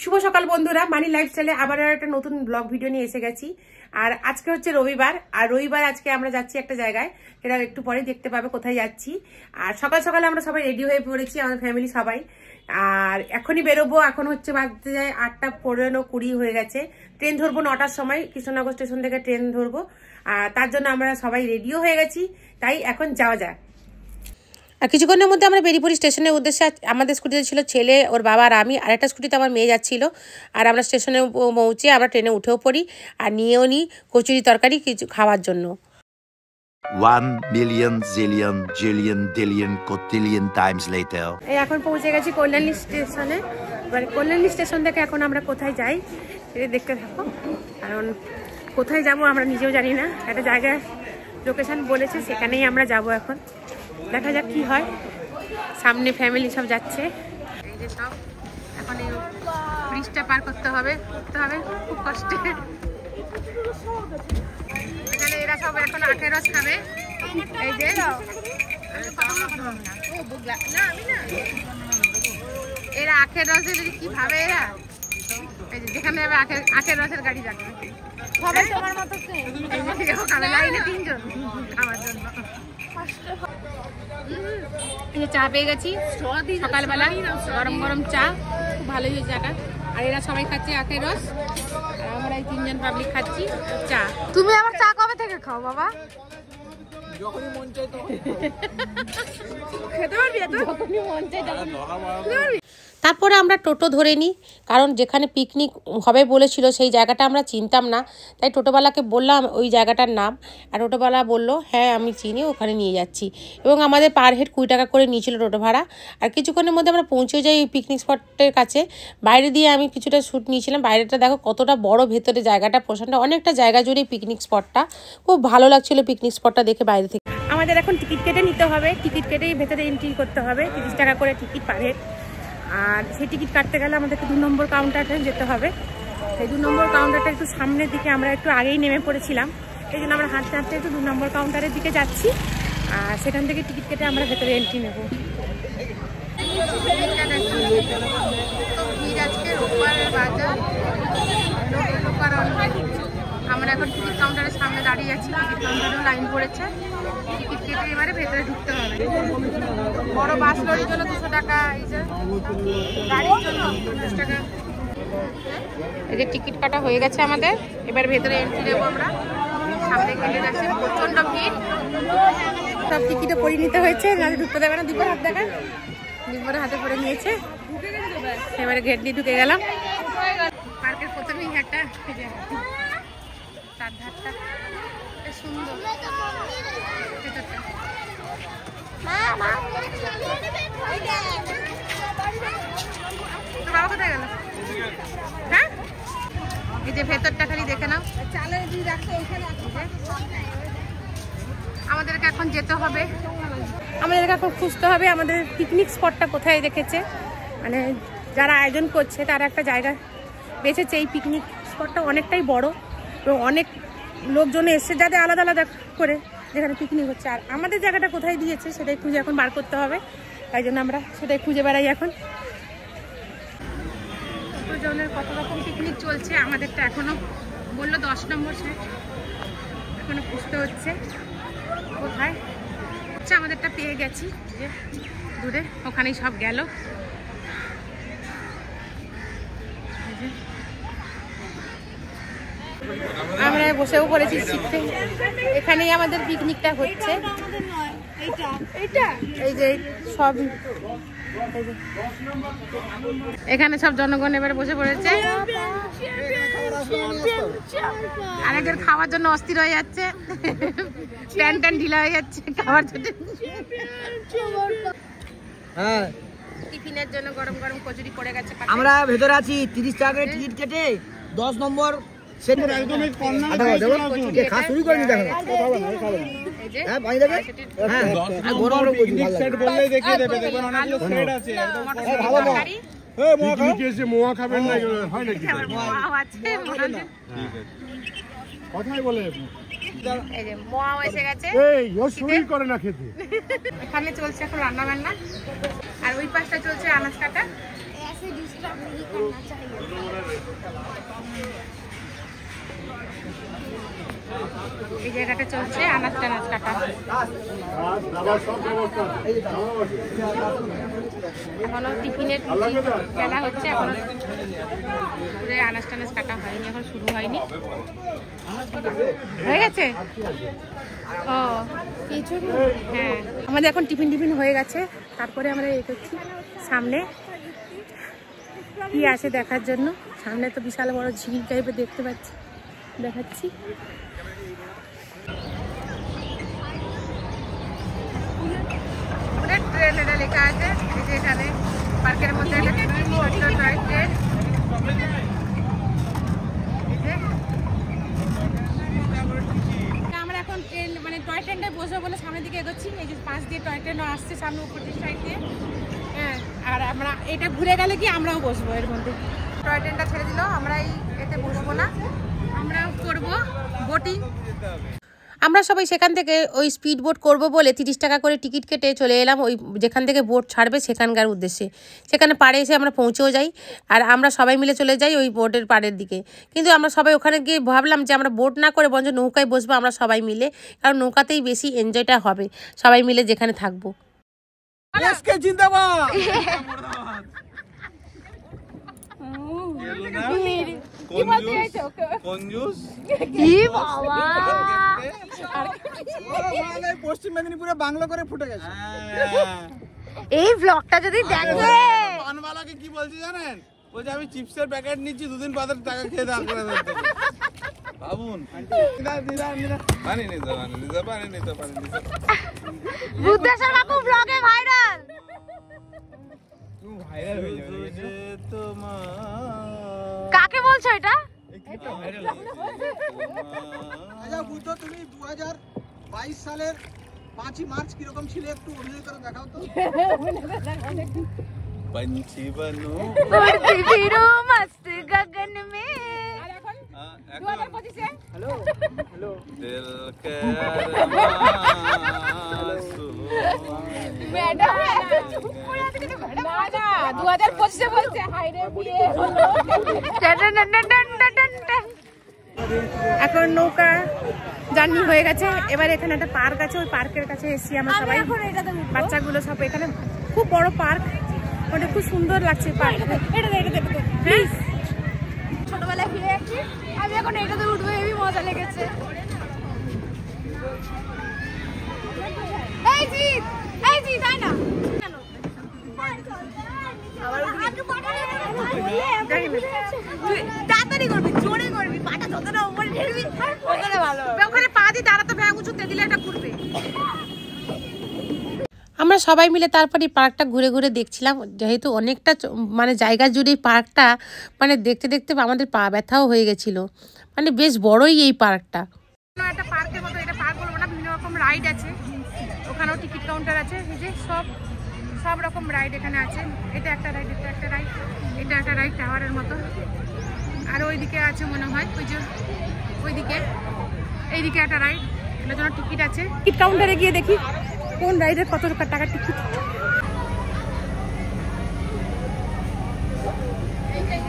শুভ সকাল বন্ধুরা, মানি লাইফস্টাইলে আবার একটা নতুন ব্লগ ভিডিও নিয়ে এসে গেছি। আর আজকে হচ্ছে রবিবার, আর রবিবার আজকে আমরা যাচ্ছি একটা জায়গায়, সেটা একটু পরে দেখতে পাবে কোথায় যাচ্ছি। আর সকাল সকালে আমরা সবাই রেডি হয়ে পড়েছি, আমাদের ফ্যামিলি সবাই। আর এখনই বেরোবো, এখন হচ্ছে বাজতে যায় 8:15-20 হয়ে গেছে। ট্রেন ধরবো 9টার সময়, কৃষ্ণনগর স্টেশন থেকে ট্রেন ধরবো। আর তার জন্য আমরা সবাই রেডিও হয়ে গেছি, তাই এখন যাওয়া যাক। আর কিছুক্ষণের মধ্যে আমরা বেরিয়ে পড়ি স্টেশনের উদ্দেশ্যে। আমাদের স্কুটিতে ছিল ছেলে, ওর বাবা আর আমি, আর একটা স্কুটিতে আমার মেয়ে যাচ্ছিল। আর আমরা স্টেশনে পৌঁছে আমরা ট্রেনে উঠেও পড়ি আর নিয়েও নিই কচুরি তরকারি কিছু খাওয়ার জন্য। 1 million zillion jillion dillion cotillion times later. এই এখন পৌঁছে গেছি কল্যাণী স্টেশনে। এবার কল্যাণী স্টেশন থেকে এখন আমরা কোথায় যাই সেটা দেখতে থাকো, কারণ কোথায় যাব আমরা নিজেও জানি না। একটা জায়গায় লোকেশন বলেছে, সেখানেই আমরা যাব। এখন দেখা যাক কি হয়। সামনে ফ্যামিলি সব যাচ্ছে, এই যে সব। এখন এই ব্রিজটা পার করতে হবে খুব কষ্টে। এখানে এরা সব এখন আখের রস খাবে। এই যে এরা আখের রসের কি ভাবে, এরা এই যে যেখানে যাবে আখের রসের গাড়ি যাবে সবাই তোমার মতো লাইনে 3 জন খাওয়ার জন্য। চা পেয়ে গেছি সকালবেলা, গরম গরম চা, খুব ভালোই হয়েছে চাটা। আর এরা সবাই খাচ্ছে আখের রস, আর আমরা এই 3 জন পাবলিক খাচ্ছি চা। তুমি আমার চা কবে থেকে খাও বাবা? যখনই মন চাই তখন খেতে পারবি, যখনই মন চাই তখন। তারপরে আমরা টোটো ধরে নিই, কারণ যেখানে পিকনিক হবে বলেছিল সেই জায়গাটা আমরা চিনতাম না, তাই টোটোওয়ালাকে বললাম ওই জায়গাটার নাম। আর টোটোওয়ালা বলল হ্যাঁ আমি চিনি, ওখানে নিয়ে যাচ্ছি। এবং আমাদের পার হেড 20 টাকা করে নিয়েছিল টোটো ভাড়া। আর কিছুক্ষণের মধ্যে আমরা পৌঁছে যাই পিকনিক স্পটের কাছে। বাইরে দিয়ে আমি কিছুটা শ্যুট নিয়েছিলাম। বাইরেটা দেখো কতটা বড়, ভেতরে জায়গাটা প্রশান্ত, অনেকটা জায়গা জুড়ে পিকনিক স্পটটা। খুব ভালো লাগছিল পিকনিক স্পটটা দেখে বাইরে থেকে। আমাদের এখন টিকিট কেটে নিতে হবে, টিকিট কেটেই ভেতরে এন্ট্রি করতে হবে। 30 টাকা করে টিকিট পার হেড। আর সেই টিকিট কাটতে গেলে আমাদেরকে 2 নম্বর কাউন্টারে যেতে হবে। সেই 2 নম্বর কাউন্টারটা একটু সামনের দিকে, আমরা একটু আগেই নেমে পড়েছিলাম, এই জন্য আমরা হাঁটতে হাঁটতে একটু 2 নম্বর কাউন্টারের দিকে যাচ্ছি। আর সেখান থেকে টিকিট কেটে আমরা ভেতরে এন্ট্রি নেব। আমরা এখন টিকিট কাউন্টারের সামনে দাঁড়িয়ে আছি, টিকিট কাউন্টারেও লাইন পড়েছে। টিকিট কেটে এবারে ভেতরে ঢুকতে হবে। বড় বাস লরির জন্য 200 টাকা, এই যে গাড়ির জন্য 50 টাকা। এই যে টিকিট কাটা হয়ে গেছে আমাদের, এবার ভেতরে এন্ট্রি নেবো আমরা। সামনে গেলে যাচ্ছে প্রচন্ড ভিড়, সব টিকিটে পরিয়ে নিতে হয়েছে, নাহলে ঢুকতে দেবে না। দুপুর হাত দেখা, দুপুরে হাতে পরে নিয়েছে। এবারে গেট দিয়ে ঢুকে গেলাম। পার্কের প্রথমেই একটা চার ধারটা সুন্দর। বাবা কোথায় গেল? হ্যাঁ, এই যে ভেতরটা খালি দেখে নাও। আমাদেরকে এখন যেতে হবে, আমাদেরকে এখন খুঁজতে হবে আমাদের পিকনিক স্পটটা কোথায় রেখেছে। মানে যারা আয়োজন করছে তারা একটা জায়গা বেছেছে। এই পিকনিক স্পটটা অনেকটাই বড় এবং অনেক লোকজন এসছে, যাদের আলাদা আলাদা করে যেখানে পিকনিক হচ্ছে। আর আমাদের জায়গাটা কোথায় দিয়েছে সেটাই খুঁজে এখন বার করতে হবে, তাই জন্য আমরা সেটাই খুঁজে বেড়াই এখন। জনের কত রকম পিকনিক চলছে, আমাদেরটা এখনো বললো 10 নম্বর সেট, এখনো খুঁজতে হচ্ছে কোথায়। আচ্ছা, আমাদেরটা পেয়ে গেছি, যে দূরে ওখানেই সব গেল। আমরা বসেও পড়েছি শিখতে, এখানেই আমাদের পিকনিকটা হচ্ছে। এই যে সব এখানে সব জনগণ এবারে বসে পড়েছে, আরেকদের খাওয়ার জন্য অস্থির হয়ে যাচ্ছে, প্যান ট্যান ঢিলা হয়ে যাচ্ছে খাওয়ার জন্য। টিফিনের জন্য গরম গরম কচুরি পড়ে গেছে। আমরা ভেতরে আছি, 30 টাকা করে টিকিট কেটে 10 নম্বর সেন্টার একদমই কর্নার খাওয়া শুরু করে নি। দেখো হ্যাঁ ভাই, দেখে হ্যাঁ গরম গরম কচুরি সেট বললেই দেখিয়ে দেবে। দেখবেন অনেকগুলো সেট আছে, একদম ভালো ভালো। এই মোয়া কেসে মোয়া খাবেন না, হয় নাকি? মোয়া আছে, ঠিক আছে। কথাই বলে এই যে মোয়াও এসে গেছে। এই ও শরীর করে না খেতে। এখানে চলছে এখন রান্না বান্না, আর ওই পাশটা চলছে আনাজ কাটা। से डिस्टर्ब नहीं करना चाहिए। এই জায়গাটা চলছে আনাজ টানাজ কাটা। এখনো টিফিনের খেলা হচ্ছে, এখনো পুরো আনাজ টানাজ কাটা হয়নি, এখন শুরু হয়নি। হয়ে গেছে? ও হ্যাঁ, আমাদের এখন টিফিন হয়ে গেছে। তারপরে আমরা এই করছি সামনে কি আছে দেখার জন্য। সামনে তো বিশাল বড় ঝিল টাইপের দেখতে পাচ্ছি, দেখাচ্ছি। ট্রেন এটা লেখা আছে এই যে এখানে পার্কের মধ্যে একটা ছোট্ট টয় ট্রেন। আমরা এখন ট্রেন মানে টয় ট্রেনটায় বসবো বলে সামনের দিকে এগোচ্ছি। এই যে পাশ দিয়ে টয় ট্রেনও আসছে সামনে উপর সাইড দিয়ে। হ্যাঁ, আর আমরা এটা ঘুরে গেলে কি আমরাও বসবো এর মধ্যে। টয় ট্রেনটা ছেড়ে দিল, আমরা এতে বসবো না, আমরাও করবো বোটিং। আমরা সবাই সেখান থেকে ওই স্পিড বোট করবো বলে 30 টাকা করে টিকিট কেটে চলে এলাম ওই যেখান থেকে বোট ছাড়বে সেখানকার উদ্দেশ্যে। সেখানে পাড়ে এসে আমরা পৌঁছেও যাই, আর আমরা সবাই মিলে চলে যাই ওই বোটের পাড়ের দিকে। কিন্তু আমরা সবাই ওখানে গিয়ে ভাবলাম যে আমরা বোট না করে বরঞ্চ নৌকায় বসবো আমরা সবাই মিলে, কারণ নৌকাতেই বেশি এনজয়টা হবে সবাই মিলে যেখানে থাকবো। পশ্চিম মেদিনীপুরে বাংলা করে ফুটে গেছে। এই ব্লগটা যদি দেখে পানওয়ালাকে কি বলছি জানেন? বলছে আমি চিপসের প্যাকেট নিচ্ছি, দুদিন বাদে টাকা খেয়ে দাম করে দেবো। বাবুন পানি নিতে বুদ্ধেশ্বর বাবু ব্লগে ভাইরাল। ভাইরাল হয়ে যাবে তোমার। কাকে বলছো এটা? আচ্ছা বুদ্ধ, তুমি 2022 সালের 5 মার্চ কিরকম ছিল একটু অভিনয় করে দেখাও তো। पंछी बनो उड़ती फिरो मस्त गगन में। আর এখন 2025 এ हेलो हेलो दिल के ম্যাডাম চুপ করে আছে কিন্তু ম্যাডাম না 2025 এ বলছে হাই রে বিয়ে এখন নৌকা জার্নি হয়ে গেছে। এবার এখানে একটা পার্ক আছে, ওই পার্কের কাছে এসেছি আমরা সবাই, বাচ্চাগুলো সব। এখানে খুব বড় পার্ক, ওটা খুব সুন্দর লাগছে পার্ক। হ্যাঁ, ছোটবেলায় ফিরে যাচ্ছি, আমি এখন এটাতে উঠবো, হেবি মজা লেগেছে। এই জি তাই না তাড়াতাড়ি করবি, জোরে করবি, পাটা যতটা উপরে ঢেলবি ওখানে ভালো। ওখানে পা দিয়ে দাঁড়াতে ভ্যাং উঁচুতে দিলে এটা ঘুরবে। আমরা সবাই মিলে তারপরে পার্কটা ঘুরে ঘুরে দেখছিলাম, যেহেতু অনেকটা মানে জায়গা জুড়ে পার্কটা, মানে দেখতে দেখতে আমাদের পা ব্যথাও হয়ে গেছিলো। মানে বেশ বড়ই এই পার্কটা। একটা পার্কের মতো, এটা পার্ক বলবো না, বিভিন্ন রকম রাইড আছে, ওখানেও টিকিট কাউন্টার আছে। এই যে সব রকম রাইড এখানে আছে। এটা একটা রাইড, এটা একটা রাইড, এটা একটা রাইড টাওয়ারের মতো। আর ওইদিকে আছে মনে হয়, ওই যে ওইদিকে এইদিকে একটা রাইড, এটার জন্য টিকিট আছে। টিকিট কাউন্টারে গিয়ে দেখি কোন রাইডের কত টাকা টিকিট।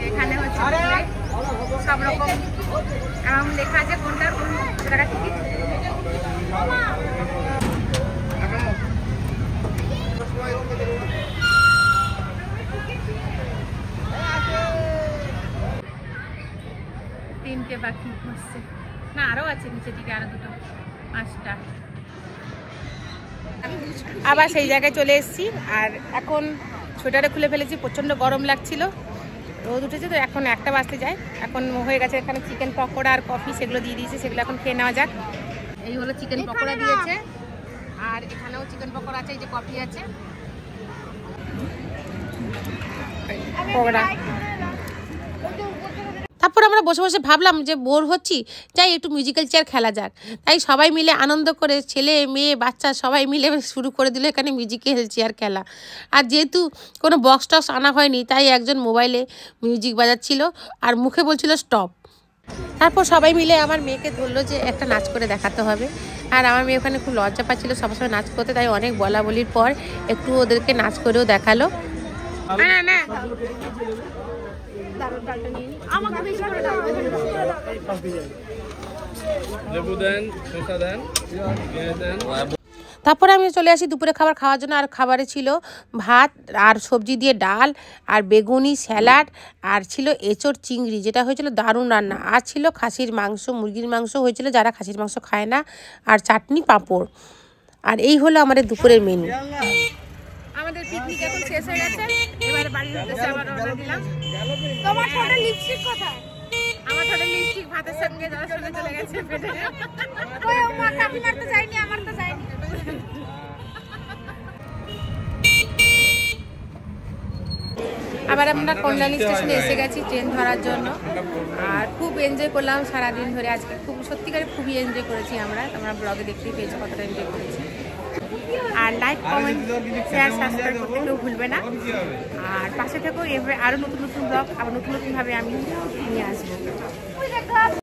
এখানে হচ্ছে সব রকম লেখা আছে কোনটার কোন টাকা টিকিট। তিনটে বাকি হচ্ছে না, আরো আছে নিচে দিকে, আরো দুটো, 5টা। আবার সেই জায়গায় চলে এসেছি, আর এখন সোয়েটারে খুলে ফেলেছি, প্রচন্ড গরম লাগছিল, রোদ উঠেছে তো। এখন 1টা বাজতে যায়, এখন হয়ে গেছে। এখানে চিকেন পকোড়া আর কফি সেগুলো দিয়ে দিয়েছে, সেগুলো এখন খেয়ে নেওয়া যাক। এই হলো চিকেন পকোড়া দিয়েছে, আর এখানেও চিকেন পকোড়া আছে, এই যে কফি আছে, পকোড়া। তারপর আমরা বসে বসে ভাবলাম যে বোর হচ্ছি, যাই একটু মিউজিক্যাল চেয়ার খেলা যাক। তাই সবাই মিলে আনন্দ করে, ছেলে মেয়ে বাচ্চা সবাই মিলে শুরু করে দিল এখানে মিউজিক্যাল চেয়ার খেলা। আর যেহেতু কোনো বক্স টক্স আনা হয়নি, তাই একজন মোবাইলে মিউজিক বাজাচ্ছিল আর মুখে বলছিল স্টপ। তারপর সবাই মিলে আমার মেয়েকে ধরলো যে একটা নাচ করে দেখাতে হবে। আর আমার মেয়ে ওখানে খুব লজ্জা পাচ্ছিলো সবসময় নাচ করতে, তাই অনেক বলা বলির পর একটু ওদেরকে নাচ করেও দেখালো। দারুণ ডালটা নিয়ে নিই। আমাকে বেশি করে দাও, লেবু দেন, শসা দেন, পেঁয়াজ দেন। তারপরে আমি চলে আসি দুপুরে খাবার খাওয়ার জন্য। আর খাবারে ছিল ভাত আর সবজি দিয়ে ডাল আর বেগুনি স্যালাড আর ছিল এঁচোড় চিংড়ি, যেটা হয়েছিল দারুণ রান্না। আর ছিল খাসির মাংস, মুরগির মাংস হয়েছিল যারা খাসির মাংস খায় না, আর চাটনি পাঁপড়। আর এই হলো আমাদের দুপুরের মেনু। আমাদের পিকনিক এখন শেষ হয়ে গেছে, এবারে বাড়ির উদ্দেশ্যে আবার রওনা দিলাম। তোমার ঠোঁটে লিপস্টিক কোথায়? আমার ঠোঁটে লিপস্টিক ভাতের সঙ্গে যাওয়ার সঙ্গে চলে গেছে পেটে। ওই মা কাকিমার তো যায়নি, আমার তো যায়নি। আবার আমরা কল্যাণী স্টেশনে এসে গেছি ট্রেন ধরার জন্য। আর খুব এনজয় করলাম সারাদিন ধরে, আজকে খুব সত্যিকারে খুবই এনজয় করেছি আমরা। তোমরা ব্লগে দেখতেই পেয়েছো কতটা এনজয় করেছি। আর লাইক, কমেন্ট, শেয়ার, সাবস্ক্রাইব করতে কেউ ভুলবে না। আর পাশে থেকেও এভাবে আরও নতুন নতুন ব্লগ আবার নতুন নতুনভাবে আমি নিয়ে আসবো।